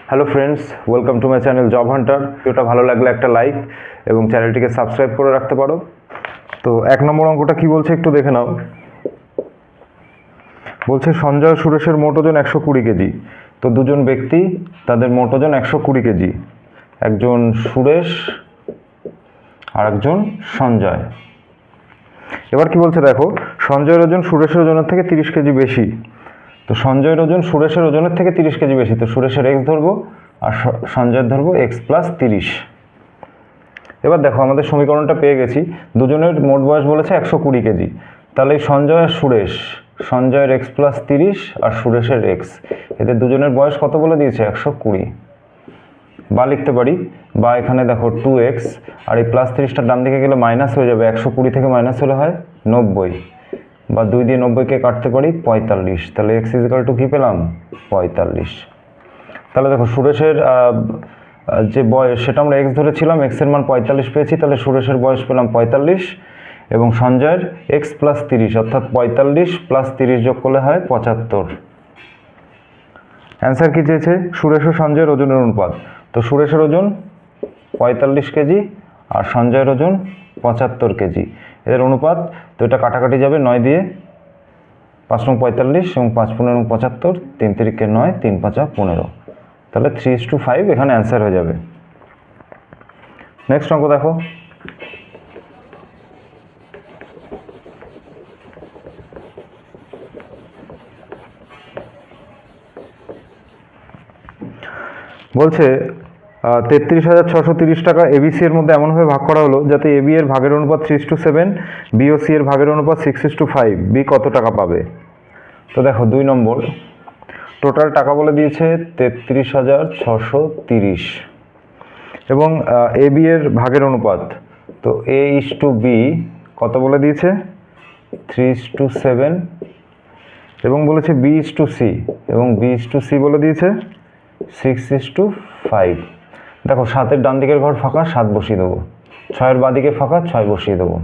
Hello friends, welcome to my channel job Hunter. ভিডিওটা ভালো লাগলে একটা লাইক এবং চ্যানেলটিকে সাবস্ক্রাইব করে রাখতে পারো। তো 1 নম্বর অঙ্কটা কি বলছে একটু দেখে নাও। বলছে সঞ্জয় সুরেশের মোট ওজন 120 কেজি। তো দুজন ব্যক্তি, তাদের মোট ওজন 120 কেজি। একজন সুরেশ আর একজন সঞ্জয়। এবার কি বলছে দেখো, সঞ্জয়ের ওজন সুরেশের ওজনের থেকে 30 কেজি বেশি। তো সঞ্জয়ের ওজন সুরেশের ওজনের থেকে 30 কেজি বেশি। তো সুরেশের এক্স ধরবো আর সঞ্জয়ের ধরবো এক্স প্লাস 30। এবার দেখো আমাদের সমীকরণটা পেয়ে গেছি। দুজনের মোট বয়স বলেছে 120 কেজি। তাহলে সঞ্জয় আর সুরেশ, সঞ্জয়ের এক্স প্লাস 30 আর সুরেশের এক্স, এদের দুজনের বয়স কত বলে দিয়েছে? 120। বা লিখতে পারি, বা এখানে দেখো 2x আর এই প্লাস 30টা ডান দিকে গেলে মাইনাস হয়ে যাবে। 120 থেকে মাইনাস হলে হয় 90, বা 2 দিয়ে 90কে কাটতে পারি 45। তাহলে এক্স ইজিক্যাল টু কী পেলাম? 45। তাহলে দেখো সুরেশের যে বয়স সেটা আমরা এক্স ধরেছিলাম, এক্সের মান 45 পেয়েছি। তাহলে সুরেশের বয়স পেলাম 45 এবং সঞ্জয়ের এক্স প্লাস 30, অর্থাৎ 45 প্লাস 30 যোগ করলে হয় 75। অ্যান্সার কী চেয়েছে? সুরেশ ও সঞ্জয়ের ওজনের অনুপাত। তো সুরেশের ওজন 45 কেজি আর সঞ্জয়ের ওজন 75 কেজি, এদের অনুপাত। তো এটা কাটাকাটি যাবে 9 দিয়ে, 5 নং 45 এবং 5 15 75, 3 3 9, 3 5 15। তাহলে 3:5 এখানে অ্যান্সার হয়ে যাবে। নেক্সট অঙ্ক দেখো। বলছে 33,630 টাকা এবিসি এর মধ্যে এমনভাবে ভাগ করা হলো যাতে এবি এর ভাগের অনুপাত 3:7, বি ও সি এর ভাগের অনুপাত 6:5। বি কত টাকা পাবে? তো দেখো 2 নম্বর, টোটাল টাকা বলে দিয়েছে 33,630 এবং এ বি এর ভাগের অনুপাত, তো A:B কত বলে দিয়েছে? 3:7 এবং বলেছে B:C এবং B:C বলে দিয়েছে 6:5। দেখো 7-এর ডান দিকের ঘর ফাঁকা, 7 বসিয়ে দেবো। 6-এর বাঁ দিকে ফাঁকা, 6 বসিয়ে দেবো।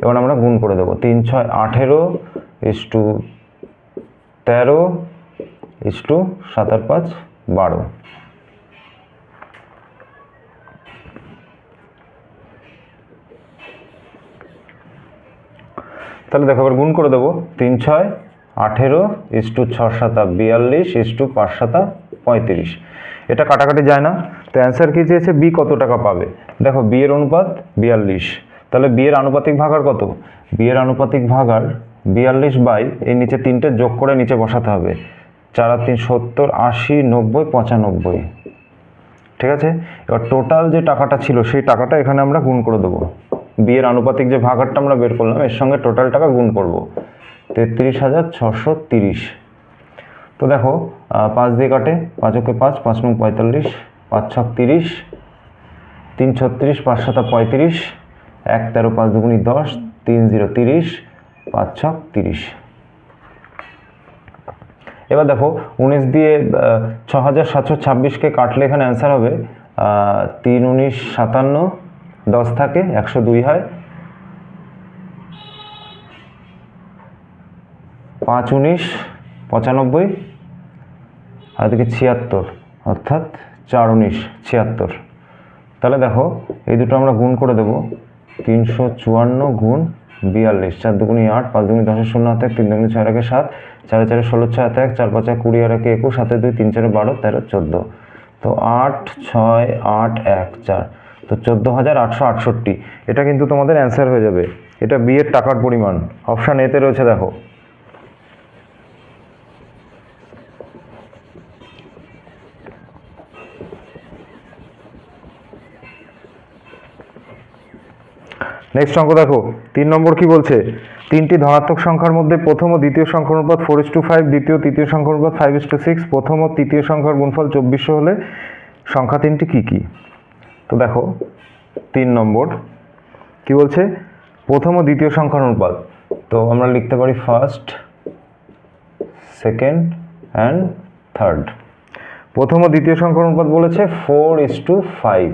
এবার আমরা গুণ করে দেবো। 3 6 18 13 7 আর 5 12। তাহলে দেখো এবার গুণ করে দেবো। 3 6 18 6 7 42 5 7 35। এটা কাটাকাটি যায় না। তো অ্যান্সার কী চেয়েছে? বি কত টাকা পাবে? দেখো বি এর অনুপাত 42, তাহলে বি এর আনুপাতিক ভাগার কত? বি এর আনুপাতিক ভাগার 42 বাই এই নিচে 3টে যোগ করে নিচে বসাতে হবে। 4 আর 3 70, 80 90 95। ঠিক আছে, এবার টোটাল যে টাকাটা ছিল সেই টাকাটা এখানে আমরা গুণ করে দেবো। বি এর আনুপাতিক যে ভাগারটা আমরা বের করলাম এর সঙ্গে টোটাল টাকা গুণ করব, 33,630। তো দেখো 5 দিয়ে কাটে, 5 ওকে 5, 5 নং 45, 5 6 30, 3 36, 5 7 35, 1 13, 5 দুগুণি 10, 3 0 30, 5 6 30। এবার দেখো 19 দিয়ে 6,726কে কাটলে এখানে অ্যান্সার হবে 3 19 57, 10 থাকে 102 হয়, 5 19 95 আর এদিকে 76, অর্থাৎ 4 19 76। তাহলে দেখো এই দুটো আমরা গুণ করে দেবো। 354 গুণ 42, 4 দুগুণি 8, 5 দুগুণি 10 0 হাতে 3 দুগুণি 6 রাখে 7, 4 4 16 6 হাতে 1, 4 5 20 আর 21, 7 2 3 4 12 13 14। তো 8 6 8 1 4, তো 14,868। এটা কিন্তু তোমাদের অ্যান্সার হয়ে যাবে। এটা বি এর টাকার পরিমাণ। অপশান এতে রয়েছে দেখো। নেক্সট অঙ্ক দেখো। 3 নম্বর কি বলছে? 3টি ধনাত্মক সংখ্যার মধ্যে প্রথম ও দ্বিতীয় সংখ্যার অনুপাত 4:5, দ্বিতীয় তৃতীয় সংখ্যার অনুপাত 5:6, প্রথম ও তৃতীয় সংখ্যার গুণফল 2400 হলে সংখ্যা 3টি কী কী? তো দেখো 3 নম্বর কি বলছে? প্রথম ও দ্বিতীয় সংখ্যার অনুপাত। তো আমরা লিখতে পারি ফার্স্ট, সেকেন্ড অ্যান্ড থার্ড। প্রথম ও দ্বিতীয় সংখ্যার অনুপাত বলেছে 4:5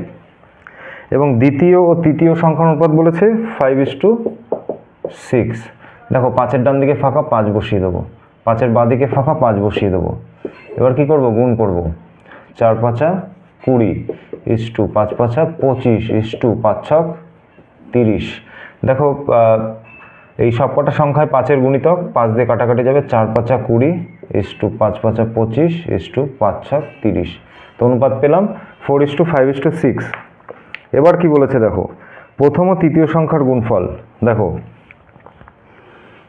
এবং দ্বিতীয় ও তৃতীয় সংখ্যার অনুপাত বলেছে 5:6। দেখো 5-এর ডান দিকে ফাঁকা, 5 বসিয়ে দেবো। 5-এর বাঁ দিকে ফাঁকা, 5 বসিয়ে দেবো। এবার কি করব? গুণ করব। 4 5 20 ইস্টু 5 5 25 ইস্টু 5 6 30। দেখো এই সবকটা সংখ্যায় 5-এর গুণিতক, 5 দিয়ে কাটাকাটি যাবে, 4 5 20 ইস্টু 5 5 25 ইস্টু 5 6 30। তো অনুপাত পেলাম 4:5:6। এবার কি বলেছে দেখো, প্রথম ও তৃতীয় সংখ্যার গুণফল। দেখো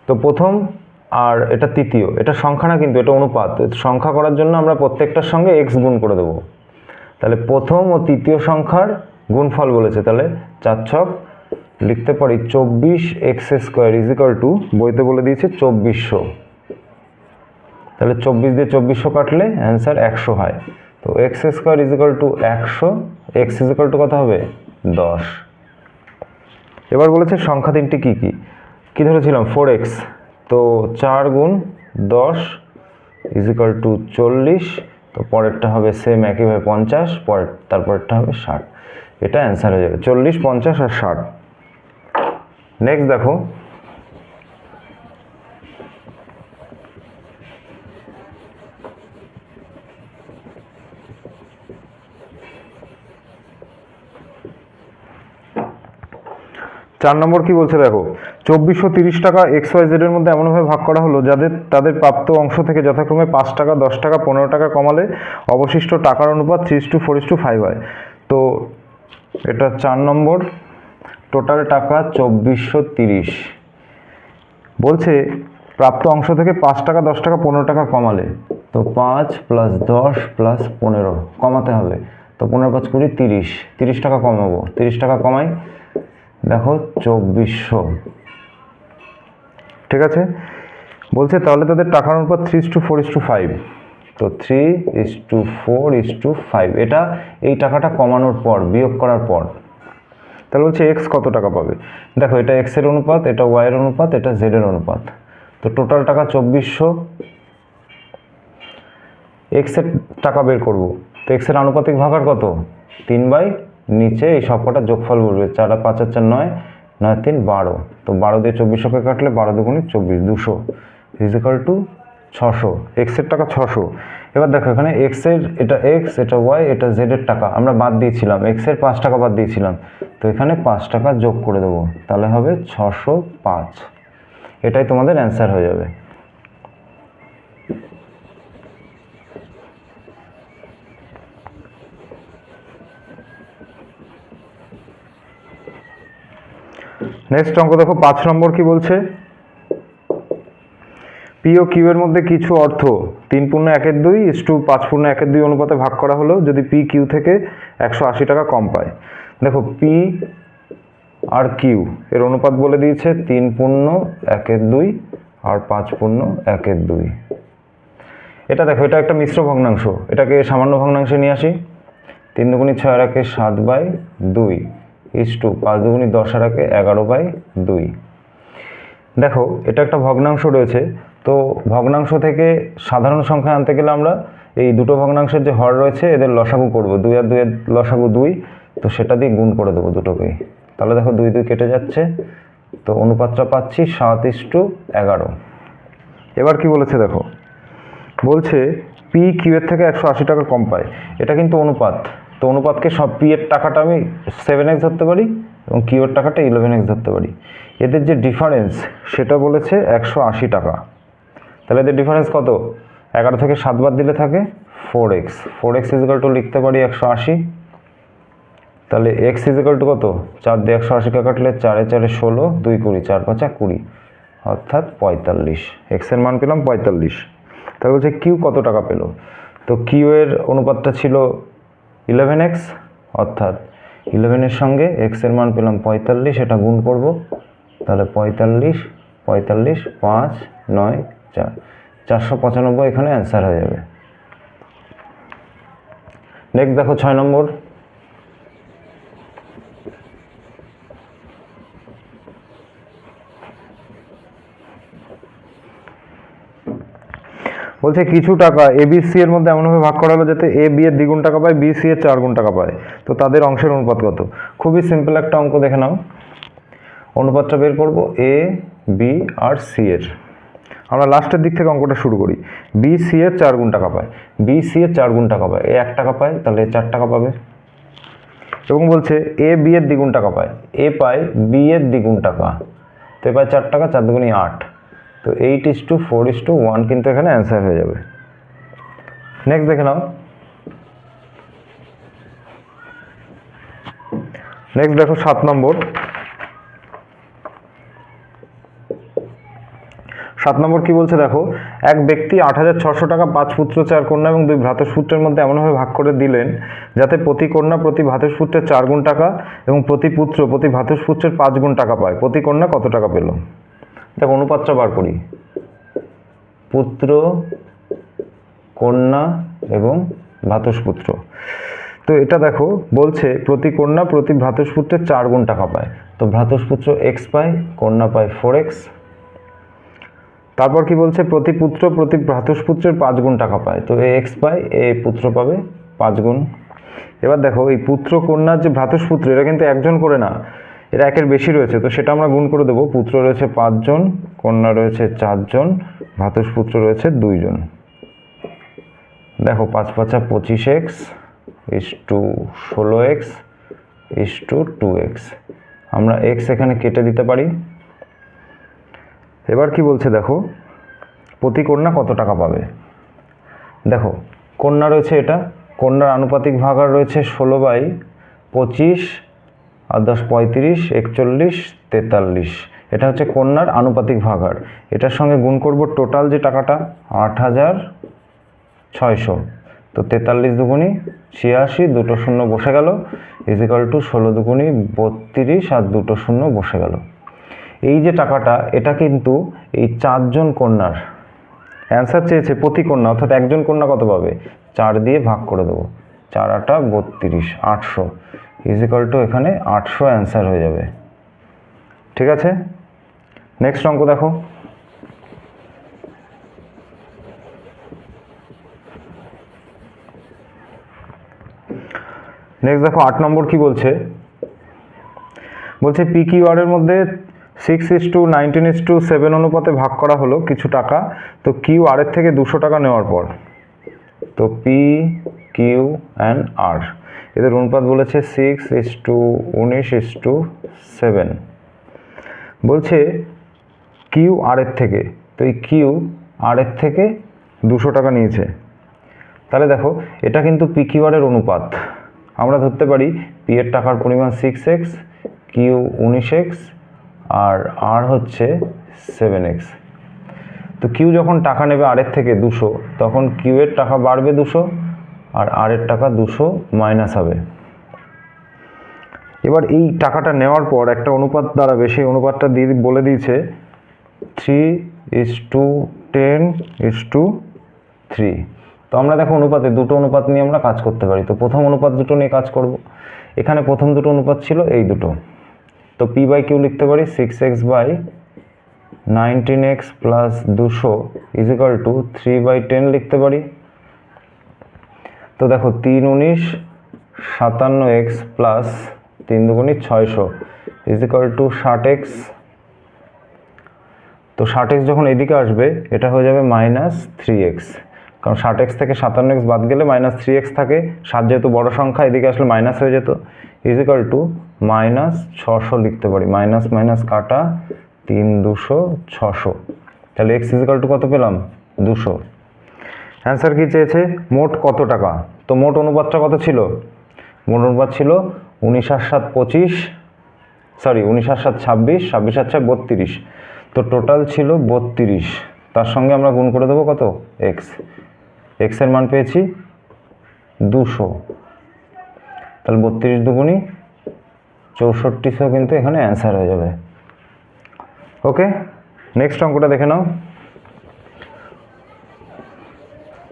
তো প্রথম আর এটা তৃতীয়, এটা সংখ্যা না কিন্তু এটা অনুপাত। সংখ্যা করার জন্য আমরা প্রত্যেকটার সঙ্গে x গুণ করে দেবো। তাহলে প্রথম ও তৃতীয় সংখ্যার গুণফল বলেছে, তাহলে 4 ছক লিখতে পারি 24x² বইতে বলে দিয়েছে 2400। তাহলে 24 দিয়ে 2400 কাটলে অ্যান্সার 100 হয়। তো x² 100, x কত হবে 10। এবার বলেছে সংখ্যা তিনটি কি কি কি ধরেছিলাম 4x, তো 4 গুণ 10 40। তো পরেরটা হবে সেম একইভাবে 50, তারপরেরটা হবে 60। এটা অ্যান্সার হয়ে যাবে 40 50 আর 60। নেক্সট দেখো চার নম্বর কি বলছে দেখো, 2430 টাকা XYZ এর মধ্যে এমনভাবে ভাগ করা হলো তাদের প্রাপ্ত অংশ থেকে যথাক্রমে 5 টাকা 10 টাকা 15 টাকা কমালে অবশিষ্ট টাকার অনুপাত 3:4:5 হয়। তো এটা 4 নম্বর। টোটাল টাকা 2430। বলছে প্রাপ্ত অংশ থেকে 5 টাকা 10 টাকা 15 টাকা কমালে, তো 5 + 10 + 15 কমাতে হবে। তো 15 5 20 30, 30 টাকা কমাবো, 30 টাকা কমাই, দেখো 2400। ঠিক আছে, বলছে তাহলে তাদের টাকার অনুপাত 3:4:5। তো 3:4:5 এটা এই টাকাটা কমানোর পর, বিয়োগ করার পর। তাহলে বলছে x কত টাকা পাবে। দেখো এটা x এর অনুপাত, এটা y এর অনুপাত, এটা z এর অনুপাত। তো টোটাল টাকা 2400। x এর টাকা বের করব, তো x এর আনুপাতিক ভাগার কত 3/, নিচে এই সবকটা যোগফল বলবে, 4 আর 5 আর 4 9, 9 3 12। তো 12 দিয়ে 2400কে কাটলে 12 দুগুণে 24, 200 600। x এর টাকা 600। এবার দেখো এখানে x এর, এটা x, এটা y, এটা z এর টাকা আমরা বাদ দিয়েছিলাম, x এর 5 টাকা বাদ দিয়েছিলাম, তো এখানে 5 টাকা যোগ করে দেবো, তাহলে হবে 605। এটাই তোমাদের অ্যান্সার হয়ে যাবে। নেক্সট অঙ্ক দেখো 5 নম্বর কি বলছে, পি ও কিউ এর মধ্যে কিছু অর্থ 3:1:2 5:1:2 অনুপাতে ভাগ করা হলো যদি পি কিউ থেকে 180 টাকা কম পায়। দেখো পি আর কিউ এর অনুপাত বলে দিয়েছে 3:1:2 আর 5:1:2। এটা দেখো এটা একটা মিশ্র ভগ্নাংশ, এটাকে সামান্য ভগ্নাংশে নিয়ে আসি। 3 দুগুণী 6 আর 1 7/2 5 দুগুণী 10 আর 1 11/2। দেখো এটা একটা ভগ্নাংশ রয়েছে, তো ভগ্নাংশ থেকে সাধারণ সংখ্যা আনতে গেলে আমরা এই দুটো ভগ্নাংশের যে হর রয়েছে এদের লসাগু করব, 2 আর 2 এর লসাগু 2, তো সেটা দিয়ে গুণ করে দেবো দুটোকেই। তাহলে দেখো 2 2 কেটে যাচ্ছে, তো অনুপাতটা পাচ্ছি 7:11। এবার কি বলেছে দেখো, বলছে পি কিউ এর থেকে 180 টাকা কম পায়। এটা কিন্তু অনুপাত, তো অনুপাতকে সব পি এর টাকাটা আমি 7x ধরতে পারি এবং কিউ এর টাকাটা 11x ধরতে পারি। এদের যে ডিফারেন্স সেটা বলেছে 180 টাকা। তাহলে এদের ডিফারেন্স কত, 11 থেকে 7 বাদ দিলে থাকে 4x। 4x লিখতে পারি 180। তাহলে x কত, 4 দিয়ে 180কে কাটলে 4 এ 4 এ 16, 2 20, 4 5 20, অর্থাৎ 45। x এর মান পেলাম 45। তাহলে বলছে কিউ কত টাকা পেল। তো কিউ এর অনুপাতটা ছিল 11x, অর্থাৎ 11 এর সঙ্গে x এর মান পেলাম 45, এটা গুণ করব, তাহলে 45 45 5 9 4, 495 এখানে অ্যান্সার হয়ে যাবে। নেক্সট দেখো 6 নম্বর। বলছে কিছু টাকা এ বি সি এর মধ্যে এমনভাবে ভাগ করা হলো যাতে এ বি এর দ্বিগুণ টাকা পায়, বি সি এর 4 গুণ টাকা পায়। তো তাদের অংশের অনুপাত কত। খুবই সিম্পল একটা অঙ্ক, দেখে নাও। অনুপাতটা বের করব এ বি আর সি এর। আমরা লাস্টের দিক থেকে অঙ্কটা শুরু করি। বি সি এর 4 গুণ টাকা পায়, বি সি এর 4 গুণ টাকা পায়, এ 1 টাকা পায়, তাহলে 4 টাকা পাবে। এবং বলছে এ বি এর দ্বিগুণ টাকা পায়, এ পায় বি এর দ্বিগুণ টাকা, তো এ পায় 4 টাকা, 4 দুগুণে 8, তো 8:4:1 কিন্তু এখানে অ্যান্সার হয়ে যাবে। নেক্সট দেখে নাও। নেক্সট দেখো 7 নম্বর। 7 নম্বর কি বলছে দেখো, এক ব্যক্তি 8,600 টাকা 5 পুত্র 4 কন্যা এবং 2 ভ্রাতুষ্পুত্রের মধ্যে এমনভাবে ভাগ করে দিলেন যাতে প্রতি কন্যা প্রতি ভ্রাতুষ্পুত্রের 4 গুণ টাকা এবং প্রতি পুত্র প্রতি ভ্রাতুষ্পুত্রের 5 গুণ টাকা পায়। প্রতি কন্যা কত টাকা পেল? দেখো অনুপাতটা বার করি, পুত্র, কন্যা এবং ভ্রাতুষ্পুত্র। তো এটা দেখো বলছে প্রতি কন্যা প্রতি ভ্রাতুষ্পুত্রের 4 গুণ টাকা পায়, তো ভ্রাতুষ্পুত্র x পায়, কন্যা পায় 4x। তারপর কি বলছে প্রতি পুত্র প্রতি ভ্রাতুষ্পুত্রের 5 গুণ টাকা পায়, তো এ x পায়, এ পুত্র পাবে 5 গুণ। এবার দেখো এই পুত্র কন্যার যে ভ্রাতুষ্পুত্র এরা কিন্তু একজন করে না, এরা একের বেশি রয়েছে, তো সেটা আমরা গুণ করে দেবো। পুত্র রয়েছে 5 জন, কন্যা রয়েছে 4 জন, ভ্রাতুষ্পুত্র রয়েছে 2 জন। দেখো 5 5 25x = 16x = 2x, আমরা x এখানে কেটে দিতে পারি। এবার কি বলছে দেখো প্রতি কন্যা কত টাকা পাবে। দেখো কন্যা রয়েছে, এটা কন্যার আনুপাতিক ভাগার রয়েছে 16/25 আর 10 35 41 43, এটা হচ্ছে কন্যার আনুপাতিক ভাগার। এটার সঙ্গে গুণ করব টোটাল যে টাকাটা 8,600, তো 43 দুগুণি 86, দুটো শূন্য বসে গেল, = 16 দুগুণি 32 আর দুটো শূন্য বসে গেল। এই যে টাকাটা এটা কিন্তু এই 4 জন কন্যার অ্যান্সার চেয়েছে প্রতি কন্যা, অর্থাৎ একজন কন্যা কত পাবে, 4 দিয়ে ভাগ করে দেবো, 4 8 32, 800 = এখানে 800 অ্যান্সার হয়ে যাবে। ঠিক আছে, নেক্সট অঙ্ক দেখো। নেক্সট দেখো 8 নম্বর কি বলছে, বলছে পি কিউ আর এর মধ্যে 6:19:7 অনুপাতে ভাগ করা হলো কিছু টাকা, তো কিউ আর এর থেকে 200 টাকা নেওয়ার পর, তো পি কিউ অ্যান্ড আর এদের অনুপাত বলেছে 6:19:7। বলছে কিউ আর এর থেকে, তো এই কিউ আর এর থেকে 200 টাকা নিয়েছে, তাহলে দেখো এটা কিন্তু পি কিউ আর এর অনুপাত। আমরা ধরতে পারি পি এর টাকার পরিমাণ 6x, কিউ 19x আর আর হচ্ছে 7x। তো কিউ যখন টাকা নেবে আর এর থেকে 200, তখন কিউ এর টাকা বাড়বে 200 আর আর এর টাকা 200 মাইনাস হবে। এবার এই টাকাটা নেওয়ার পর একটা অনুপাত দাঁড়াবে, সেই অনুপাতটা দিয়ে বলে দিয়েছে 3:10:3। তো আমরা দেখো অনুপাতে দুটো অনুপাত নিয়ে আমরা কাজ করতে পারি, তো প্রথম অনুপাত দুটো নিয়ে কাজ করব। এখানে প্রথম দুটো অনুপাত ছিল এই দুটো, তো পি বাই কিউ লিখতে পারি 6x/19x প্লাস 200 = 3/10 লিখতে পারি। তো দেখো 3 19 57x প্লাস 3 দুগুণি 600 = 60x। তো 60x যখন এদিকে আসবে এটা হয়ে যাবে -3x, কারণ 60x থেকে 57x বাদ গেলে -3x থাকে, 7 যেহেতু বড় সংখ্যা এদিকে আসলে মাইনাস হয়ে যেত, = -600 লিখতে পারি, মাইনাস মাইনাস কাটা 3 200 600, তাহলে x কত পেলাম 200। অ্যান্সার কি চেয়েছে, মোট কত টাকা, তো মোট অনুপাতটা কত ছিল, মোট অনুপাত ছিল 19/7 26, 26/7 32, তো টোটাল ছিল 32, তার সঙ্গে আমরা গুণ করে দেবো কত x, x এর মান পেয়েছি 200, তাহলে 32 দুগুণি 6400 কিন্তু এখানে অ্যান্সার হয়ে যাবে। ওকে, নেক্সট অঙ্কটা দেখে নাও।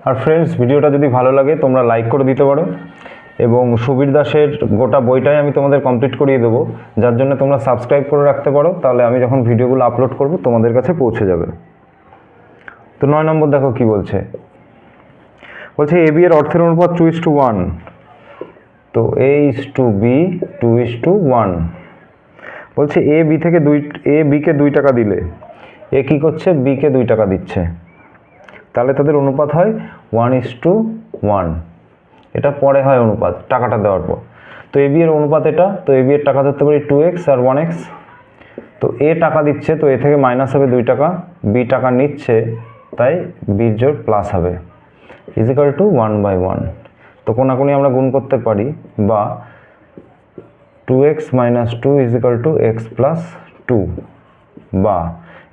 আর ফ্রেন্ডস, ভিডিওটা যদি ভালো লাগে তোমরা লাইক করে দিতে পারো, এবং সুবীর দাসের গোটা বইটাই আমি তোমাদের কমপ্লিট করিয়ে দেবো, যার জন্য তোমরা সাবস্ক্রাইব করে রাখতে পারো, তাহলে আমি যখন ভিডিওগুলো আপলোড করব তোমাদের কাছে পৌঁছে যাবে। তো 9 নম্বর দেখো কি বলছে, বলছে এ বি এর অর্থের অনুপাত 2:1, তো A:B 2:1। বলছে এ বি কে 2 টাকা দিলে এ কী করছে, বিকে 2 টাকা দিচ্ছে, তাহলে তাদের অনুপাত হয় 1:1। এটা পরে হয় অনুপাত টাকাটা দেওয়ার পর। তো এ বি এর অনুপাত এটা, তো এ বি এর টাকা ধরতে পারি 2x আর 1x। তো এ টাকা দিচ্ছে, তো এ থেকে মাইনাস হবে 2 টাকা, বি টাকা নিচ্ছে, তাই বির জোর প্লাস হবে, ইজিক্যাল টু 1/1। তো কোনাকুনি আমরা গুণ করতে পারি, বা 2x - 2 ইজিক্যাল টু x + 2, বা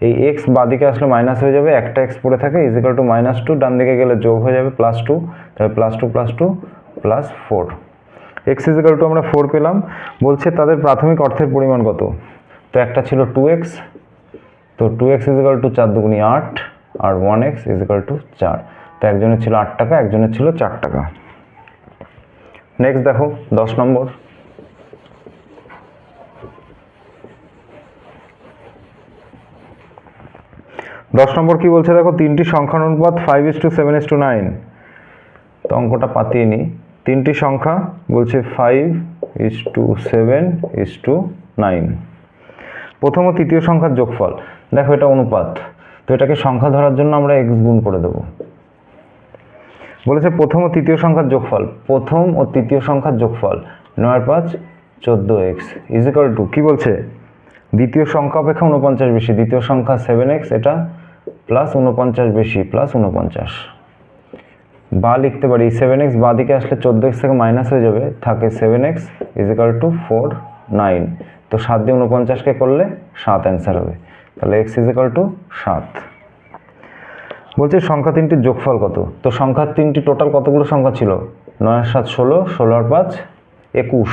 এই x বাদিকে আসলে মাইনাস হয়ে যাবে, একটা x পড়ে থাকে, ইজিক্যাল টু -2, ডান দিকে গেলে যোগ হয়ে যাবে +2, তাহলে +2 + 2 + 4। x ইজিক্যাল টু আমরা 4 পেলাম। বলছে তাদের প্রাথমিক অর্থের পরিমাণ কত। তো একটা ছিল 2x, তো 2x ইজিক্যাল টু 4 দুগুণি 8, আর 1x ইজিক্যাল টু 4। তো একজনের ছিল 8 টাকা, একজনের ছিল 4 টাকা। নেক্সট দেখো 10 নম্বর। 10 নম্বর কি বলছে দেখো, 3টি সংখ্যার অনুপাত 5:7:9। তো অঙ্কটা পাতিয়ে নিই। 3টি সংখ্যা বলছে 5:7:9। প্রথম ও তৃতীয় সংখ্যার যোগফল। দেখো এটা অনুপাত, তো এটাকে সংখ্যা ধরার জন্য আমরা x গুণ করে দেব। বলেছে প্রথম ও তৃতীয় সংখ্যার যোগফল, প্রথম ও তৃতীয় সংখ্যার যোগফল 9 × 5 14x ইজিক্যাল টু, কি বলছে, দ্বিতীয় সংখ্যা অপেক্ষা 49 বেশি, দ্বিতীয় সংখ্যা 7x, এটা প্লাস 49 বেশি, প্লাস 49। বা লিখতে পারি 7x বা দিকে আসলে 14x থেকে মাইনাস হয়ে যাবে, থাকে 7x ইজিক্যাল টু 4 9। তো 7 দিয়ে 49কে করলে 7 অ্যান্সার হবে, তাহলে x ইজিক্যাল টু 7। বলছে সংখ্যা 3টির যোগফল কত। তো সংখ্যা 3টি টোটাল কতগুলো সংখ্যা ছিল, 9 আর 7 16, 16 আর 5 21,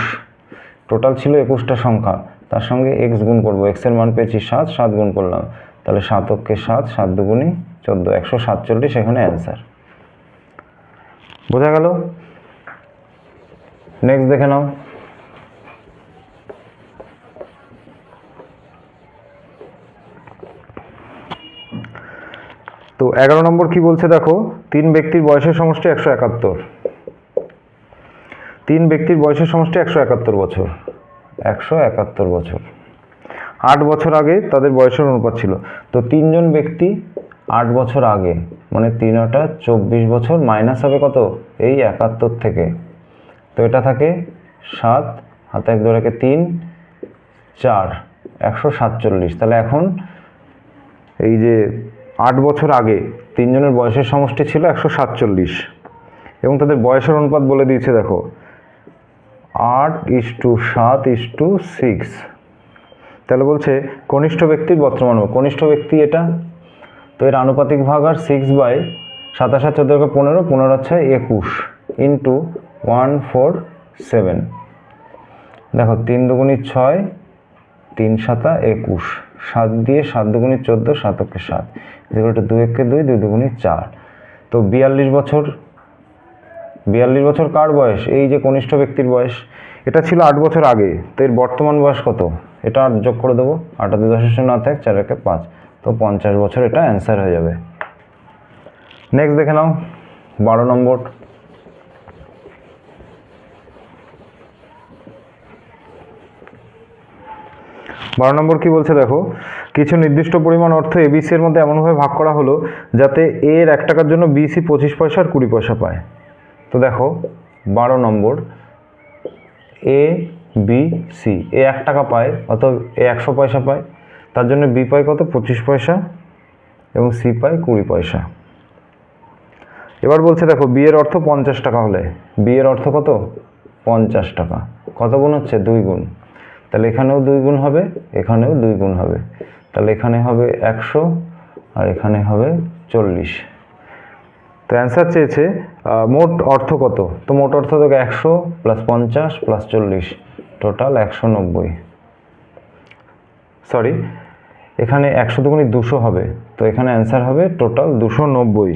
টোটাল ছিল 21টা সংখ্যা। তার সঙ্গে x গুণ করবো, x এর মান পেয়েছি 7, 7 গুণ করলাম, তাহলে 7 অক্ষে 7, 7 দুগুণি 14, 147 এখানে অ্যান্সার। বোঝা গেল। নেক্সট দেখে নাও। তো 11 নম্বর কি বলছে দেখো, 3 ব্যক্তির বয়সের সমষ্টি 171। 3 ব্যক্তির বয়সের সমষ্টি 171 বছর, 171 বছর। 8 বছর আগে তাদের বয়সের অনুপাত ছিল। তো 3 জন ব্যক্তি 8 বছর আগে, মানে 3 × 8 = 24 বছর, মাইনাস হবে কত, এই 71 থেকে। তো এটা থাকে 7, হাতে 1 ধরে 3 4 147। তাহলে এখন এই যে 8 বছর আগে 3 জনের বয়সের সমষ্টি ছিল 147, এবং তাদের বয়সের অনুপাত বলে দিয়েছে দেখো 8:7:6। তাহলে বলছে কনিষ্ঠ ব্যক্তির বর্তমান, কনিষ্ঠ ব্যক্তি এটা, তো এর আনুপাতিক ভাগ আর 6/27 আর 14 15, 15 হচ্ছে 21 ইন্টু 147। দেখো 3 দুগুণি 6, 3 7 21, 7 দিয়ে 7 দুগুণি 14, 7 অক্ষে 7, এগুলো 2 একে 2, 2 দুগুণি 4। তো 42 বছর। 42 বছর কার বয়স, এই যে কনিষ্ঠ ব্যক্তির বয়স। এটা ছিল 8 বছর আগে, তো এর বর্তমান বয়স কত, এটা যোগ করে দেবো, 8 2 10 9 1 4 1 5, তো 50 বছর, এটা অ্যান্সার হয়ে যাবে। নেক্সট দেখে নাও 12 নম্বর। 12 নম্বর কি বলছে দেখো, কিছু নির্দিষ্ট পরিমাণ অর্থ এবিসি এর মধ্যে এমনভাবে ভাগ করা হলো যাতে এ এর 1 টাকার জন্য বিসি 25 পয়সা আর 20 পয়সা পায়। তো দেখো 12 নম্বর, এ বি সি, এ 1 টাকা পায়, অথবা এ 100 পয়সা পায়, তার জন্য বি পায় কত, 25 পয়সা, এবং সি পায় 20 পয়সা। এবার বলছে দেখো বি এর অর্থ 50 টাকা হলে, বি এর অর্থ কত, 50 টাকা, কত গুণ হচ্ছে, 2 গুণ। তাহলে এখানেও 2 গুণ হবে, এখানেও 2 গুণ হবে, তাহলে এখানে হবে 100 আর এখানে হবে 40। তো অ্যান্সার চেয়েছে মোট অর্থ কত। তো মোট অর্থ দেখো 100 + 50 + 40, টোটাল 190। সরি, এখানে 100 দুগুণি 200 হবে, তো এখানে অ্যান্সার হবে টোটাল 290।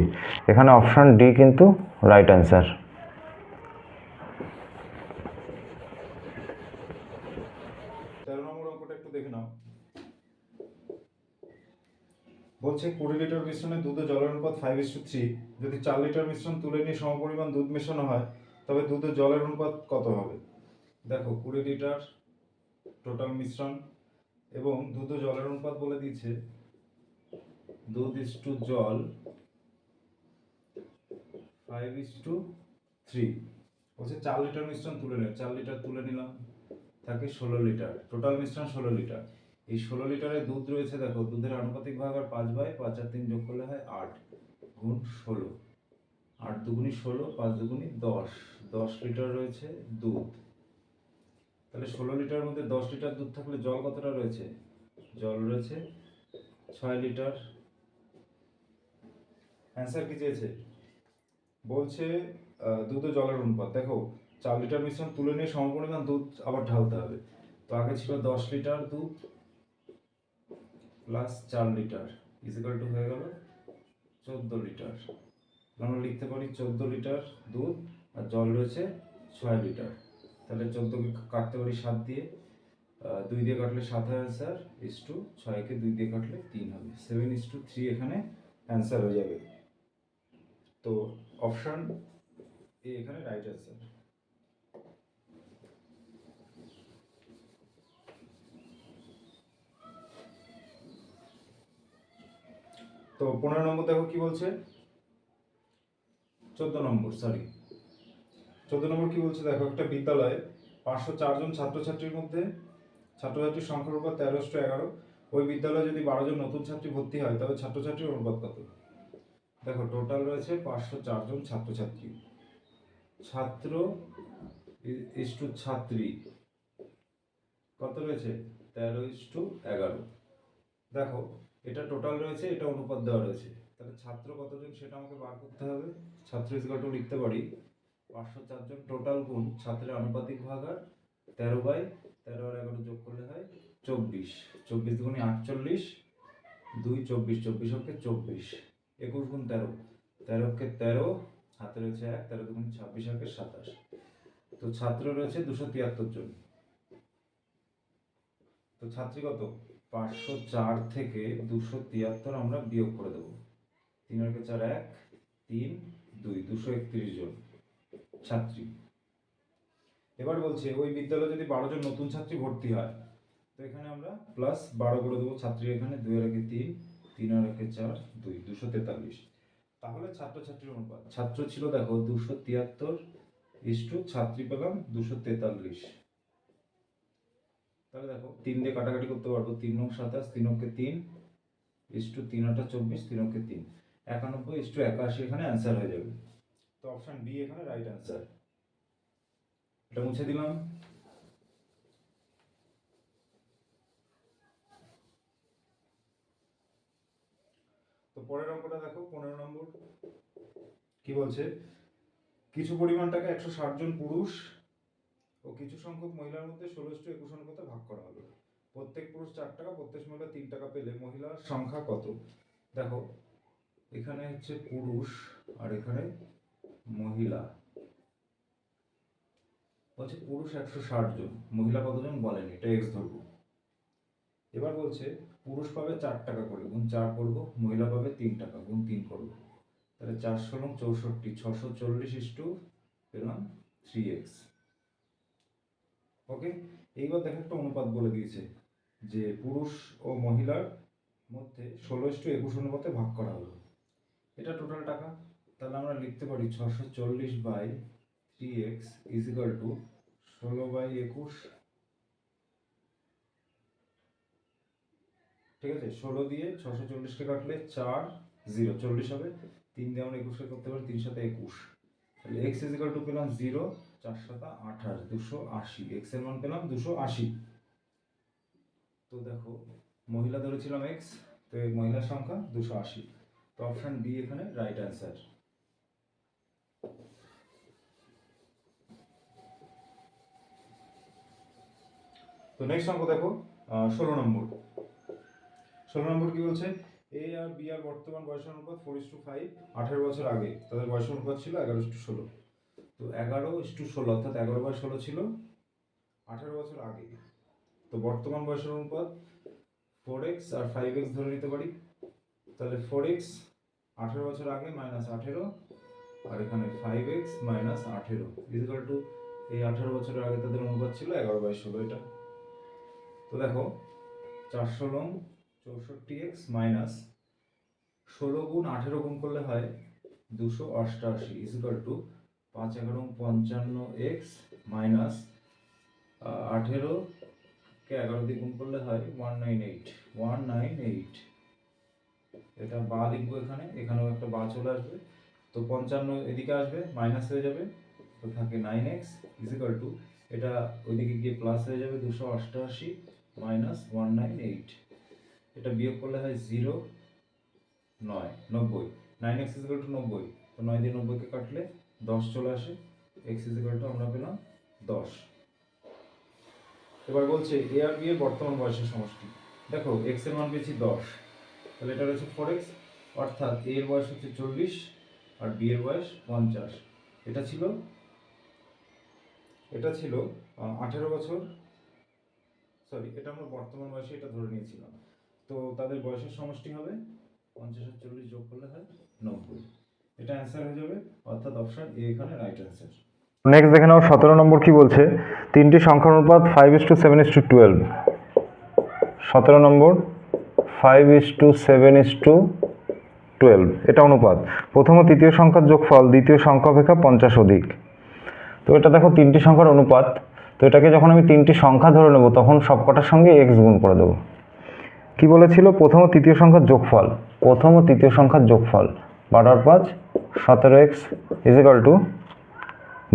এখানে অপশান ডি কিন্তু রাইট অ্যান্সার। বলছে 20 লিটার মিশ্রণে দুধ ও জলের অনুপাত 5:3। যদি 4 লিটার মিশ্রণ তুলে নিয়ে সমপরিমাণ দুধ মেশানো হয় তবে দুধ ও জলের অনুপাত কত হবে। দেখো 20 লিটার টোটাল মিশ্রণ এবং দুধ ও জলের অনুপাত বলে দিয়েছে দুধ ইস টু জল 5:3। বলছে 4 লিটার মিশ্রণ তুলে নেবে, 4 লিটার তুলে নিলাম, থাকে 16 লিটার, টোটাল মিশ্রণ 16 লিটার। এই 16 লিটারে দুধ রয়েছে, দেখো দুধের আনুপাতিক ভাগ আর 5/5 আর 3 যোগ করলে হয় 8 গুণ 16, 8 দুগুণি 16, 5 দুগুণি 10, 10 লিটার রয়েছে দুধ। তাহলে 16 লিটারের মধ্যে 10 লিটার দুধ থাকলে জল কতটা রয়েছে? জল রয়েছে 6 লিটার। অ্যান্সার কি চেয়েছে? বলছে দুধ ও জলের অনুপাত। দেখো 4 লিটার মিশ্রণ তুলে নিয়ে সমপরিমাণ দুধ আবার ঢালতে হবে। তো আগে ছিল 10 লিটার দুধ প্লাস 4 লিটার ইজিক্যাল টু হয়ে গেল 14 লিটার। আমরা লিখতে পারি 14 লিটার দুধ আর জল রয়েছে 6 লিটার। তাহলে 14কে কাটতে পারি 7 দিয়ে, 2 দিয়ে কাটলে 7 হয় অ্যান্সার, ইস টু 6কে 2 দিয়ে কাটলে 3 হবে, 7:3 এখানে অ্যান্সার হয়ে যাবে। তো অপশন এ এখানে রাইট অ্যান্সার। তো 15 নম্বর দেখো কি বলছে, 14 নম্বর কি বলছে দেখো, একটা বিদ্যালয়ে 504 জন ছাত্রছাত্রীর মধ্যে ছাত্রছাত্রীর সংখ্যার অনুপাত 13:11। ওই বিদ্যালয়ে যদি 12 জন নতুন ছাত্রী ভর্তি হয় তবে ছাত্রছাত্রীর অনুপাত কত? দেখো টোটাল রয়েছে 504 জন ছাত্রছাত্রী, ছাত্র ইস টু ছাত্রী কত রয়েছে? 13:11। দেখো এটা টোটাল রয়েছে, এটা অনুপাত দেওয়া রয়েছে, তাহলে ছাত্র কতজন সেটা আমাকে বার করতে হবে। ছাত্র ইজগাল টু লিখতে পারি 504 জন টোটাল গুণ ছাত্রের আনুপাতিক ভাগ আর 13/13 আর 11 যোগ করলে হয় 24, 24 দুগুণে 48, 2 24, 24 হচ্ছে 24, 21 গুণ 13, 13 কে 13, হাতে রয়েছে 1, 13 দুগুণে 26 হচ্ছে 27। তো ছাত্র রয়েছে 273 জন। তো ছাত্রী কত? 504 থেকে 273 আমরা বিয়োগ করে দেবো, 3 আর 4 1, 3 2, 231 জন ছাত্রী। এবার বলছে ওই বিদ্যালয়ে যদি 12 জন নতুন ছাত্রী ভর্তি হয়, তো এখানে আমরা প্লাস 12 করে দেবো, ছাত্রী এখানে 2 আর 3, 3 আর 4 2, 243। তাহলে ছাত্রছাত্রীর অনুপাত, ছাত্র ছিল দেখো 273 ইস টু ছাত্রী পেলাম 243। তাহলে দেখো 3 দিয়ে কাটাকাটি করতে পারবো, 3 9 27, 3 কে 3 is to 3 8 24, 3 K 3 91 is to 81 এখানে অ্যান্সার হয়ে যাবে। তো অপশন বি এখানে রাইট অ্যান্সার। এটা মুছে দিলাম। তো পরের অঙ্কটা দেখো 15 নম্বর কি বলছে, কিছু পরিমাণ টাকা 160 জন পুরুষ ও কিছু সংখ্যক মহিলার মধ্যে 16:21 অনুপাতে ভাগ করা হলো। প্রত্যেক পুরুষ 4 টাকা, প্রত্যেক মহিলা 3 টাকা পেলে মহিলার সংখ্যা কত? দেখো এখানে হচ্ছে পুরুষ আর এখানে মহিলা। বলছে পুরুষ 160 জন, মহিলা কতজন বলেনি, এটা এক্স ধরবো। এবার বলছে পুরুষ পাবে 4 টাকা করে, গুণ 4 করব, মহিলা পাবে 3 টাকা, গুণ 3 করব। তাহলে 4 × 64, 640 ইস টু পেলাম 3x। ওকে, এইবার দেখো একটা অনুপাত বলে দিয়েছে যে পুরুষ ও মহিলার মধ্যে 16:21 অনুপাতে ভাগ করা হলো, এটা টোটাল টাকা। তাহলে আমরা লিখতে পারি 640/3x ইজিক্যাল টু 16/21। ঠিক আছে, 16 দিয়ে 640কে কাটলে 4 0 40 হবে, 3 দিয়ে আমরা 21কে করতে পারি, 3 7 21। তাহলে x ইজিক্যাল টু পেলাম 0, 4 7 28, 280, x এর মান পেলাম 280। তো দেখো মহিলা ধরেছিলাম x, তো এই মহিলার সংখ্যা 280। তো অপশন বি এখানে রাইট অ্যান্সার। তো নেক্সট অঙ্ক দেখো 16 নম্বর। 16 নম্বর কি বলছে, এ আর বি আর বর্তমান বয়সের অনুপাত 4:5। 18 বছর আগে তাদের বয়সের অনুপাত ছিল 11:16। তো 11:16 অর্থাৎ 11/16 ছিল 18 বছর আগে। তো বর্তমান বয়সের অনুপাত 4x আর 5x ধরে নিতে পারি। তাহলে 4x 18 বছর আগে মাইনাস 18, আর এখানে 5x মাইনাস 18 ইকুয়াল টু এই 18 বছরের আগে তাদের অনুপাত ছিল 11/16 এটা। তো দেখো 4 × 64x মাইনাস 16 গুণ 18 গুণ করলে হয় 288 ইকুয়াল টু 5 11 55 এক্স মাইনাস 18 কে 11 দিয়ে গুণ করলে হয় 198 এটা বা লিখবো, এখানেও একটা বা চলে আসবে, তো 55 এদিকে আসবে মাইনাস হয়ে যাবে, তো থাকে 9x ইকুয়াল টু এটা ওইদিকে গিয়ে প্লাস হয়ে যাবে 288 মাইনাস 198, এটা বিয়োগ করলে হয় 0 90, 9x ইকুয়াল টু 90, তো 9 দিয়ে 90কে কাটলে 10 চলে আসে, x ইকুয়াল টু আমরা পেলাম 10। এবার বলছে a আর b এর বর্তমান বয়সের সমষ্টি। দেখো x এর মান পেয়েছি 10, তাহলে এটা হচ্ছে 4x, অর্থাৎ a এর বয়স হচ্ছে 40 আর b এর বয়স 50। এটা ছিল 18 বছর, সরি এটা আমরা বর্তমান বয়সে এটা ধরে নিয়েছিলাম, তো তাদের বয়সের সমষ্টি হবে 50 আর 40 যোগ করলে হয় 90, এটা অ্যান্সার হয়ে যাবে, অর্থাৎ অপশন এ এখানে রাইট অ্যান্সার। নেক্সট দেখে নাও 17 নম্বর কি বলছে, তিনটি সংখ্যার অনুপাত 5:7:12। 17 নম্বর 5:7:12, এটা অনুপাত। প্রথম ও তৃতীয় সংখ্যার যোগফল দ্বিতীয় সংখ্যা অপেক্ষা 50 অধিক। তো এটা দেখো তিনটি সংখ্যার অনুপাত, তো এটাকে যখন আমি তিনটি সংখ্যা ধরে নেব তখন সবকটার সঙ্গে এক্স গুণ করে দেবো। কি বলেছিল, প্রথম ও তৃতীয় সংখ্যার যোগফল, প্রথম ও তৃতীয় সংখ্যার যোগফল 12 আর 5 17x ইকুয়াল টু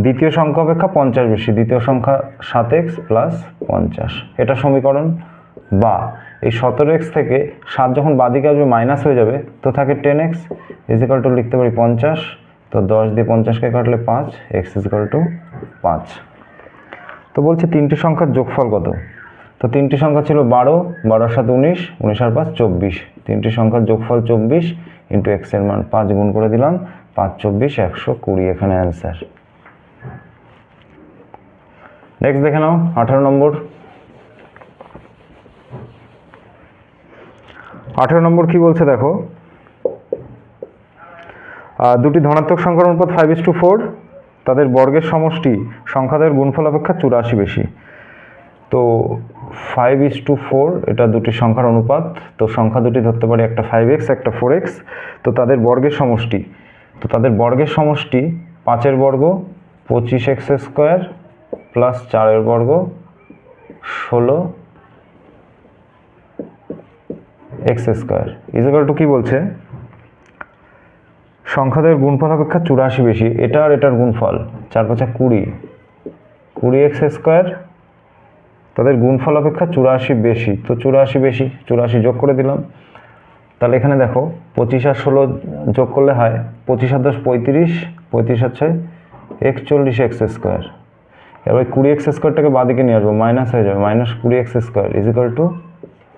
দ্বিতীয় সংখ্যা অপেক্ষা 50 বেশি, দ্বিতীয় সংখ্যা 7x প্লাস 50, এটা সমীকরণ। বা এই 17x থেকে 7 যখন বাদিকে আসবে মাইনাস হয়ে যাবে, তো থাকে 10x ইকুয়াল টু লিখতে পারি 50, তো 10 দিয়ে 50কে কাটলে 5, x ইকুয়াল টু 5। তো বলছে তিনটি সংখ্যার যোগফল কত, তো তিনটি সংখ্যা ছিল 12, 12 7 19, 19 আর 5 24, তিনটি সংখ্যার যোগফল 24 ইন্টু x এর মান 5 গুণ করে দিলাম, 5 24 120, এখানে অ্যান্সার। নেক্সট দেখে নাও 18 নম্বর। 18 নম্বর কি বলছে দেখো, দুটি ধনাত্মক সংখ্যার অনুপাত 5:4, তাদের বর্গের সমষ্টি সংখ্যাদের গুণফল অপেক্ষা 84 বেশি। তো 5:4 এটা দুটি সংখ্যার অনুপাত, তো সংখ্যা দুটি ধরতে পারি, একটা 5x একটা 4x, তো তাদের বর্গের সমষ্টি, তো তাদের বর্গের সমষ্টি 5 এর বর্গ 25x স্কোয়ার প্লাস 4 এর বর্গ 16x স্কোয়ার ইকুয়াল টু কি বলছে, সংখ্যাদের গুণফল অপেক্ষা 84 বেশি, এটা আর এটার গুণফল 4 5 20, 20x স্কোয়ার, তাদের গুণফল অপেক্ষা 84 বেশি, তো 84 বেশি, 84 যোগ করে দিলাম। তাহলে এখানে দেখো 25 আর 16 যোগ করলে হয় 25 আর 10 35, 35 হচ্ছে 41x স্কোয়ার। এবার 20x স্কোয়ারটাকে বাদিকে নিয়ে আসবো, মাইনাস হয়ে যাবে, minus 20x square equal to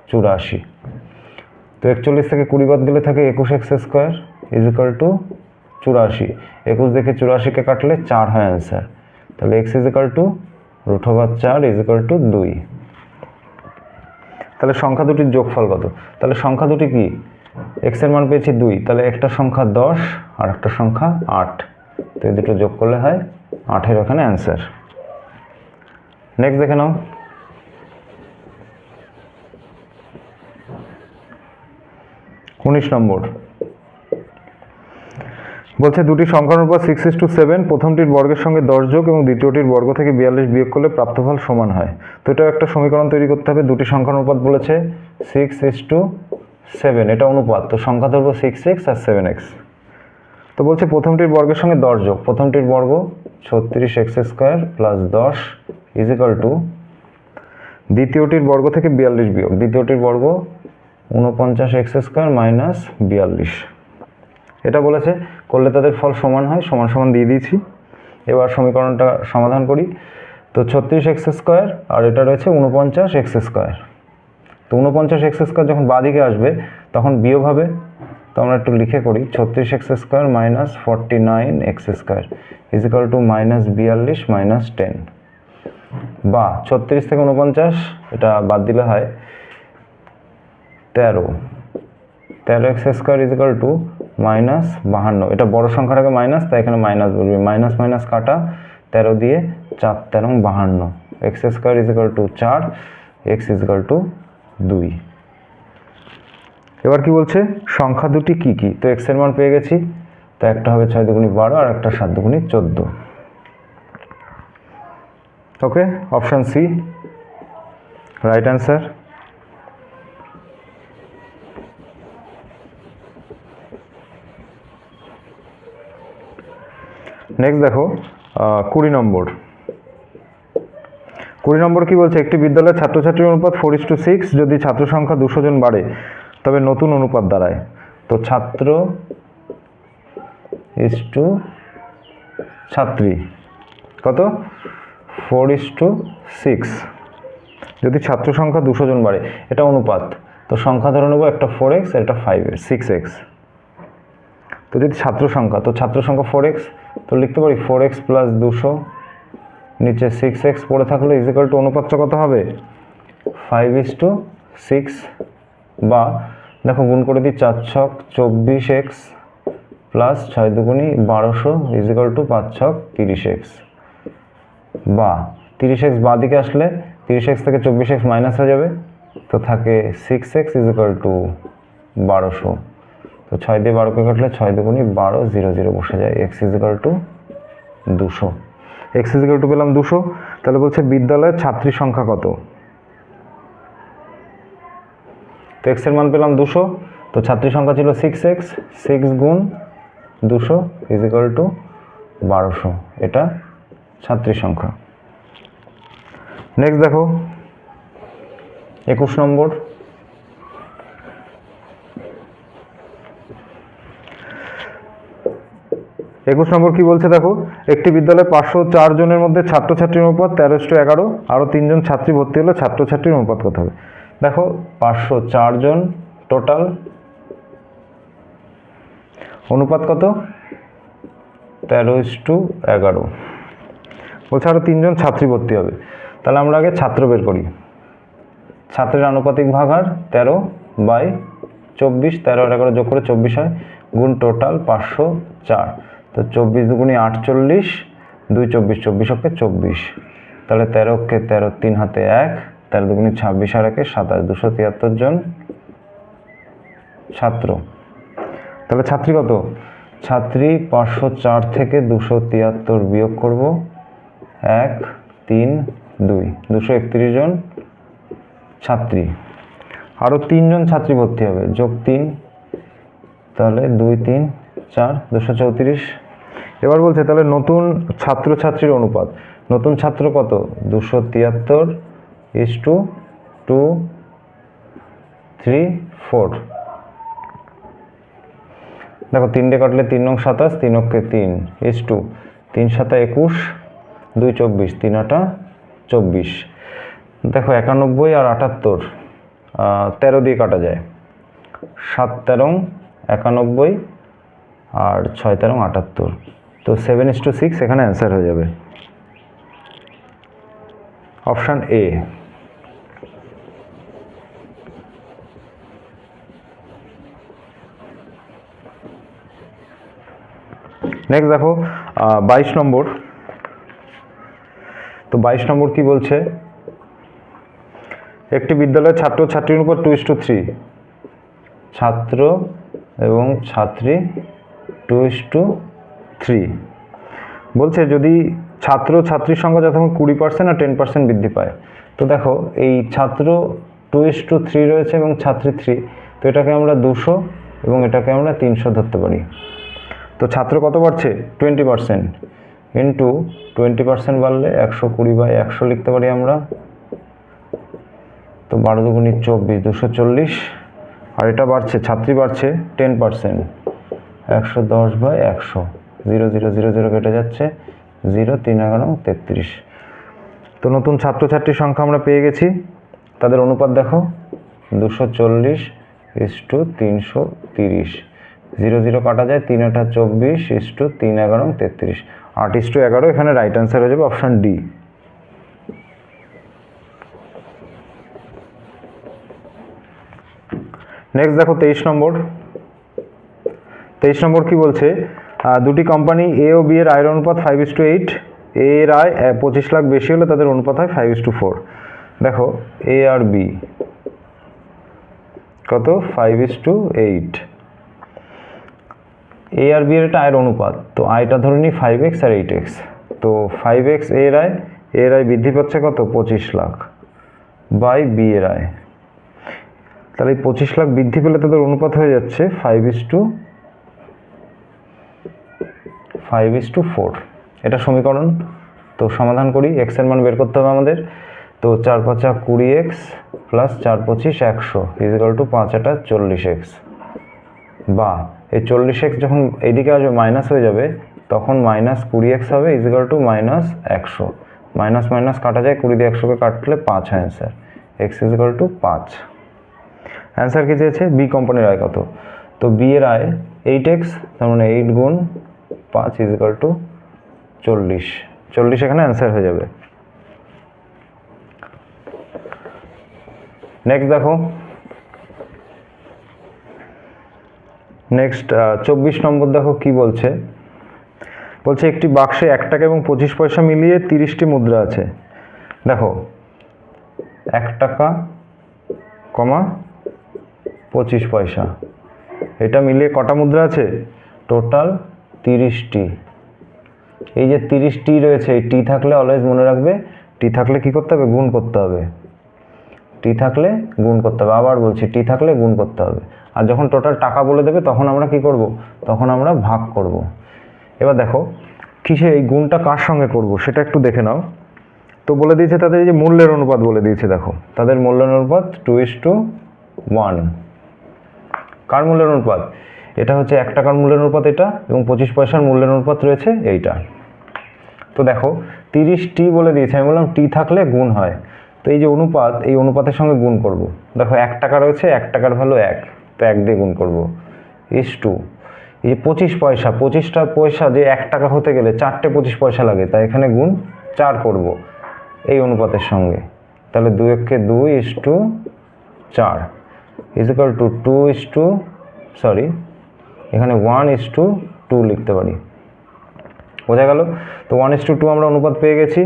84। তো 41 থেকে 20 বাদ গেলে থাকে 21x স্কোয়ার ইকুয়াল টু 84, 21 দেখে 84কে কাটলে 4 হয় অ্যান্সার। তাহলে x equal to √4 equal to 2। তাহলে সংখ্যা দুটির যোগফল কত, তাহলে সংখ্যা দুটি কি, x এর মান পেয়েছি 2, তাহলে একটা সংখ্যা 10 আর একটা সংখ্যা 8, তো এই দুটো যোগ করলে হয় 8, ওখানে অ্যান্সার। নেক্সট দেখে নাও 19 নম্বর বলছে দুটি সংখ্যার অনুপাত 6:7, প্রথমটির বর্গের সঙ্গে 10 যোগ এবং দ্বিতীয়টির বর্গ থেকে 42 বিয়োগ করলে প্রাপ্তফল সমান হয়। তো এটাও একটা সমীকরণ তৈরি করতে হবে। দুটি সংখ্যার অনুপাত বলেছে 6:7, এটা অনুপাত, তো সংখ্যা ধরবো 6x আর 7x। তো বলছে প্রথমটির বর্গের সঙ্গে 10 যোগ, প্রথমটির বর্গ 36x square plus 10 equal to দ্বিতীয়টির বর্গ থেকে 42 বিয়োগ, দ্বিতীয়টির বর্গ 49x স্কোয়ার মাইনাস 42, এটা বলেছে করলে তাদের ফল সমান হয়, সমান সমান দিয়ে দিয়েছি। এবার সমীকরণটা সমাধান করি। তো 36x স্কোয়ার আর এটা রয়েছে 49x স্কোয়ার, তো 49x স্কোয়ার যখন বাঁদিকে আসবে তখন বিয়োগ হবে, তো আমরা একটু লিখে করি 36x square minus 49x square equal to minus 42 minus 10, বা 36 থেকে 49 এটা বাদ দিলে হয় 13x square equal to minus 52, এটা বড় সংখ্যার আগে মাইনাস, তাই এখানে মাইনাস বলবি, মাইনাস মাইনাস কাটা, 13 দিয়ে 4 13 52, x square equal to 4, x equal to 2। এবার কি বলছে, সংখ্যা দুটি কি কি? তো এক্স এর মান পেয়ে গেছি, তো একটা হবে 6 দুগুণী 12 আর একটা 7 দুগুণী 14। Okay, option c right answer. Next দেখো 20 নম্বর। 20 নম্বর কি বলছে, একটি বিদ্যালয়ের ছাত্রছাত্রীর অনুপাত 4:6, যদি ছাত্র সংখ্যা 200 জন বাড়ে তবে নতুন অনুপাত দাঁড়ায়। তো ছাত্র ইস্টু ছাত্রী কত? 4:6। যদি ছাত্র সংখ্যা 200 জন বাড়ে, এটা অনুপাত, তো সংখ্যা ধরে নেবো একটা 4x আর একটা 6x। তো যদি ছাত্র সংখ্যা, তো ছাত্র সংখ্যা 4x, তো লিখতে পারি 4x প্লাস 200, নিচে 6x পড়ে থাকলে ইজিক্যাল টু অনুপাতটা কত হবে? 5:6। বা দেখো গুণ করে দিই, 4 ছক 24x প্লাস 6 দুগুণী 1200 ইজিক্যাল টু 5 ছক 30x। বা 30x বাঁ দিকে আসলে 30x থেকে 24x মাইনাস হয়ে যাবে, তো থাকে 6x ইজিক্যাল টু 1200। তো 6 দিয়ে 12কে কাটলে 6 দুগুণী 12, 0 0 বসে যায়, x equal to 200। x equal to পেলাম 200। তাহলে বলছে বিদ্যালয়ের ছাত্রী সংখ্যা কত? তো x এর মান পেলাম 200, তো ছাত্রী সংখ্যা ছিল 6x, 6 গুণ 200 ইজিক্যাল টু 1200, এটা ছাত্রী সংখ্যা। নেক্সট দেখো 21 নম্বর। 21 নম্বর কি বলছে দেখো, একটি বিদ্যালয়ে 504 জনের মধ্যে ছাত্রছাত্রীর অনুপাত 13:11, আরও 3 জন ছাত্রী ভর্তি হলে ছাত্রছাত্রীর অনুপাত কত হবে? দেখো 504 জন টোটাল, অনুপাত কত? 13:11। বলছে আরও 3 জন ছাত্রী ভর্তি হবে, তাহলে আমরা আগে ছাত্র বের করি। ছাত্রের আনুপাতিক ভাগার 13/24, 13 আর 11 যোগ করে 24 হয়, গুণ টোটাল 504। তো 24 দুগুণী 48, 2 24, 24 অক্ষে 24, তাহলে 13 অক্ষে 13, 3 হাতে 1, 13 দুগুণী 26 আর 1 27, 273 জন ছাত্র। তাহলে ছাত্রী কত? ছাত্রী 504 থেকে 273 বিয়োগ করব, 1 3 2, 231 জন ছাত্রী। আরও 3 জন ছাত্রী ভর্তি হবে, যোগ 3, তাহলে 2 3 4, 234। এবার বলছে তাহলে নতুন ছাত্রছাত্রীর অনুপাত, নতুন ছাত্র কত? 273:2 3 4। দেখো 3 দিয়ে কাটলে 3 নং 27, 3 অক্ষে 3 3 7 21, 2 24, 3 8 24। দেখো 91 আর 78 13 দিয়ে কাটা যায়, 7 13 91 আর 6 13 78, তো 7:6 এখানে অ্যান্সার হয়ে যাবে, অপশান এ। নেক্সট দেখো 22 নম্বর। তো 22 নম্বর কি বলছে, একটি বিদ্যালয়ের ছাত্র ছাত্রীর উপর 2:3, ছাত্র এবং ছাত্রী 2:3। বলছে যদি ছাত্র ছাত্রীর সংখ্যা যথাক্রমে 20% আর 10% বৃদ্ধি পায়। তো দেখো এই ছাত্র 2:3 রয়েছে এবং ছাত্রী 3, তো এটাকে আমরা 200 এবং এটাকে আমরা 300 ধরতে পারি। তো ছাত্র কত বাড়ছে? 20%, ইন্টু 20% বাড়লে 120/100 লিখতে পারি আমরা। তো 12 দুগুণী 24, 240, আর এটা বাড়ছে, ছাত্রী বাড়ছে 10%, 110/100, 0 0 0 0 কেটে যাচ্ছে, 0 3 11 33। তো নতুন ছাত্রছাত্রীর সংখ্যা আমরা পেয়ে গেছি, তাদের অনুপাত দেখো 240:330, 0 0 কাটা যায়, 3 8 24 3 11 33, 8:11 এখানে রাইট অ্যান্সার হয়ে যাবে অপশান ডি। নেক্সট দেখো 23 নম্বর। 23 নম্বর কি বলছে, দুটি কোম্পানি এ ও বি এর আয়ের অনুপাত 5:8, এ এর আয় 25 লাখ বেশি হলে তাদের অনুপাত হয় 5:4। দেখো এ আর বি কত 5:8। এ আর বি এর এটা আয়ের অনুপাত, তো আয়টা ধরে নিই 5x আর 8x। তো 5x এর আয় বৃদ্ধি পাচ্ছে কত 25 লাখ বাই বি এর আয়। তাহলে এই 25 লাখ বৃদ্ধি পেলে তাদের অনুপাত হয়ে যাচ্ছে 5:4। এটা সমীকরণ। তো সমাধান করি, x এর মান বের করতে হবে আমাদের। তো 4 5 20x plus 4 25 100 is equal to 5 8 40x। বা এই 40x যখন এইদিকে আসবে মাইনাস হয়ে যাবে, তখন -20x হবে ইজিক্যাল টু -100। মাইনাস মাইনাস কাটা যায়, 20 দিয়ে 100কে কাটলে 5 হয় answer. x equal to 5। Answer কি চেয়েছে? বি কোম্পানির আয় কত? তো বি এর আয় 8x, তার মানে 8 গুণ 5 ইজিক্যাল টু 40। 40 এখানে অ্যান্সার হয়ে যাবে। নেক্সট দেখো, নেক্সট 24 নম্বর দেখো কি বলছে। বলছে একটি বাক্সে 1 টাকা এবং 25 পয়সা মিলিয়ে 30টি মুদ্রা আছে। দেখো 1 টাকা, 25 পয়সা, এটা মিলিয়ে কটা মুদ্রা আছে? টোটাল 30টি। এই যে 30টি রয়েছে, এই টি থাকলে অলওয়েজ মনে রাখবে, টি থাকলে কি করতে হবে? গুণ করতে হবে। টি থাকলে গুণ করতে হবে, আবার বলছি টি থাকলে গুণ করতে হবে। আর যখন টোটাল টাকা বলে দেবে তখন আমরা কি করব? তখন আমরা ভাগ করব। এবার দেখো কিসে এই গুণটা কার সঙ্গে করব সেটা একটু দেখে নাও। তো বলে দিয়েছে তাদের এই যে মূল্যের অনুপাত বলে দিয়েছে, দেখো তাদের মূল্যের অনুপাত 2:1। কার মূল্যের অনুপাত? এটা হচ্ছে 1 টাকার মূল্যের অনুপাত এটা, এবং 25 পয়সার মূল্যের অনুপাত রয়েছে এইটা। তো দেখো 30টি বলে দিয়েছে, আমি বললাম টি থাকলে গুণ হয়। তো এই যে অনুপাত, এই অনুপাতের সঙ্গে গুণ করব। দেখো 1 টাকা রয়েছে, 1 টাকার ভ্যালু 1, তো 1 দিয়ে গুণ করব। *2 এই যে 25 পয়সা, 25টা পয়সা যে 1 টাকা হতে গেলে 4টে 25 পয়সা লাগে, তাই এখানে গুণ 4 করব এই অনুপাতের সঙ্গে। তাহলে 2 × 2 = 4 ইজিক্যাল টু এখানে 1:2 লিখতে পারি। বোঝা গেল? তো 1:2 আমরা অনুপাত পেয়ে গেছি।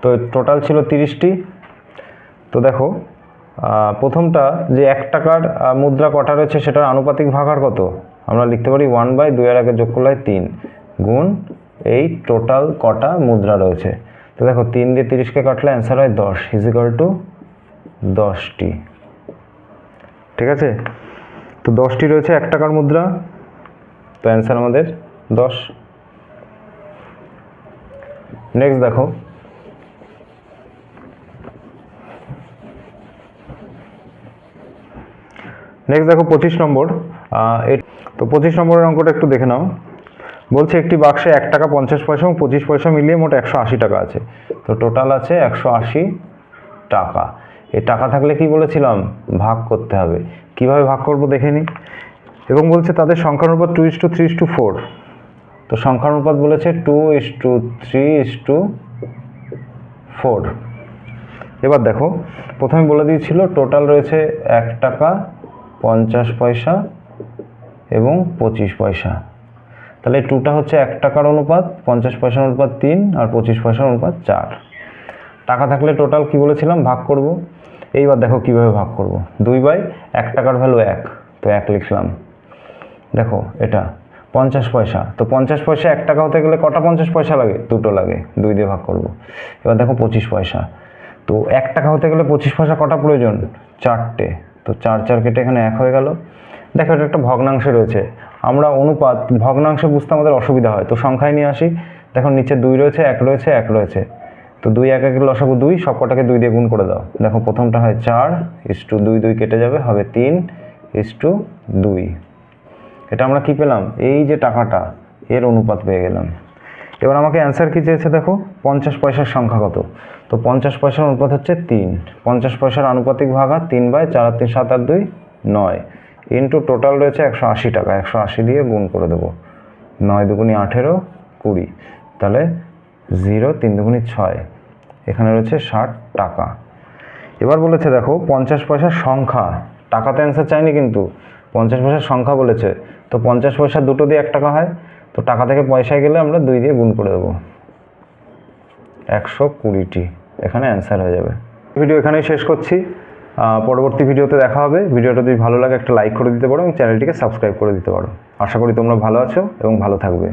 তো টোটাল ছিল 30টি। তো দেখো প্রথমটা যে 1 টাকার মুদ্রা কটা রয়েছে সেটার আনুপাতিক ভাগাড় কত? আমরা লিখতে পারি 1/2 এর আগে যোগ করলে 3 গুণ এই টোটাল কটা মুদ্রা রয়েছে। তো দেখো 3 দিয়ে 30কে কাটলে অ্যান্সার হয় 10 ইজিক্যাল টু 10টি। ঠিক আছে? তো 10টি রয়েছে 1 টাকার মুদ্রা, তো অ্যান্সার আমাদের 10। নেক্সট দেখো, নেক্সট দেখো 25 নম্বর। তো 25 নম্বরের অঙ্কটা একটু দেখে নাও। বলছে একটি বাক্সে 1 টাকা 50 পয়সা এবং 25 পয়সা মিলিয়ে মোট 180 টাকা আছে। তো টোটাল আছে 180 টাকা। এই টাকা থাকলে কি বলেছিলাম? ভাগ করতে হবে। কিভাবে ভাগ করব দেখে নিই। এবং বলছে তাদের সংখ্যার অনুপাত 2:3:4। তো সংখ্যার অনুপাত বলেছে 2:3:4। এবার দেখো প্রথমে বলে দিয়েছিল টোটাল রয়েছে 1 টাকা 50 পয়সা এবং 25 পয়সা। তাহলে 2টা হচ্ছে 1 টাকার অনুপাত, 50 পয়সার অনুপাত 3 আর 25 পয়সার অনুপাত 4। টাকা থাকলে টোটাল কি বলেছিলাম? ভাগ করব। এইবার দেখো কিভাবে ভাগ করব। 2/1 টাকার ভ্যালু 1, তো 1 লিখলাম। দেখো এটা 50 পয়সা, তো 50 পয়সা 1 টাকা হতে গেলে কটা 50 পয়সা লাগে? 2টো লাগে, 2 দিয়ে ভাগ করব। এবার দেখো 25 পয়সা, তো 1 টাকা হতে গেলে 25 পয়সা কটা প্রয়োজন? 4টে, তো 4 4 কেটে এখানে 1 হয়ে গেল। দেখো এটা একটা ভগ্নাংশে রয়েছে, আমরা অনুপাত ভগ্নাংশে বুঝতে আমাদের অসুবিধা হয়, তো সংখ্যায় নিয়ে আসি। দেখো নিচে 2 রয়েছে, 1 রয়েছে, 1 রয়েছে, তো 2 1 1 লসাগু 2, সব কটাকে 2 দিয়ে গুণ করে দাও। দেখো প্রথমটা হয় 4:2, 2 কেটে যাবে, হবে 3:2। এটা আমরা কি পেলাম? এই যে টাকাটা, এর অনুপাত পেয়ে গেলাম। এবার আমাকে অ্যান্সার কি চেয়েছে দেখো, 50 পয়সার সংখ্যা কত? তো 50 পয়সার অনুপাত হচ্ছে 3। 50 পয়সার আনুপাতিক ভাগাড় 3/4 3 7 8 2 9 ইন্টু টোটাল রয়েছে 180 টাকা, 180 দিয়ে গুণ করে দেবো। 9 2 18 20, তাহলে 0 3 2 6, এখানে রয়েছে 60 টাকা। এবার বলেছে দেখো 50 পয়সার সংখ্যা, টাকাতে অ্যান্সার চাইনি কিন্তু 50 পয়সার সংখ্যা বলেছে। তো 50 পয়সা দুটো দিয়ে 1 টাকা হয়, তো টাকা থেকে পয়সায় গেলে আমরা 2 দিয়ে গুণ করে দেবো। 120টি এখানে অ্যান্সার হয়ে যাবে। ভিডিও এখানেই শেষ করছি। পরবর্তী ভিডিওতে দেখা হবে। ভিডিওটা যদি ভালো লাগে একটা লাইক করে দিতে পারো এবং চ্যানেলটিকে সাবস্ক্রাইব করে দিতে পারো। আশা করি তোমরা ভালো আছো এবং ভালো থাকবে।